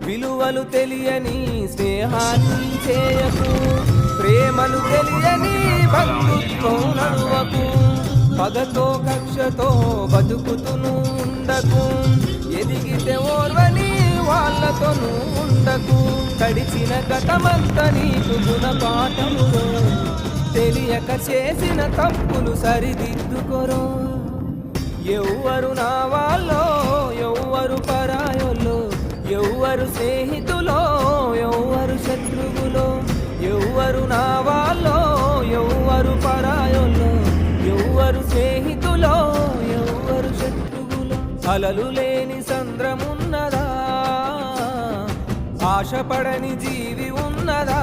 విలువలు తెలియని స్నేహాన్ని చేయకు, ప్రేమలు తెలియని బంధుత్వం నడువకు, పగతో కక్షతో బతుకుతును ఉండకు, ఎదిగితే ఓర్వని వాళ్ళతోనూ ఉండకు. గడిచిన గతమంతా నీకు గుణపాఠములో, తెలియక చేసిన తప్పులు సరిదిద్దుకోరో. ఎవ్వరు నా వాళ్ళో ఎవ్వరు పరాయోలో, ఎవ్వరు స్నేహితులో ఎవ్వరు శత్రువులో, ఎవ్వరు నా వాళ్ళో ఎవ్వరు పరాయోలో, ఎవ్వరు స్నేహితులో ఎవ్వరు శత్రువులో. అలలు లేని సంద్రమున్నదా, ఆశపడని జీవి ఉన్నదా?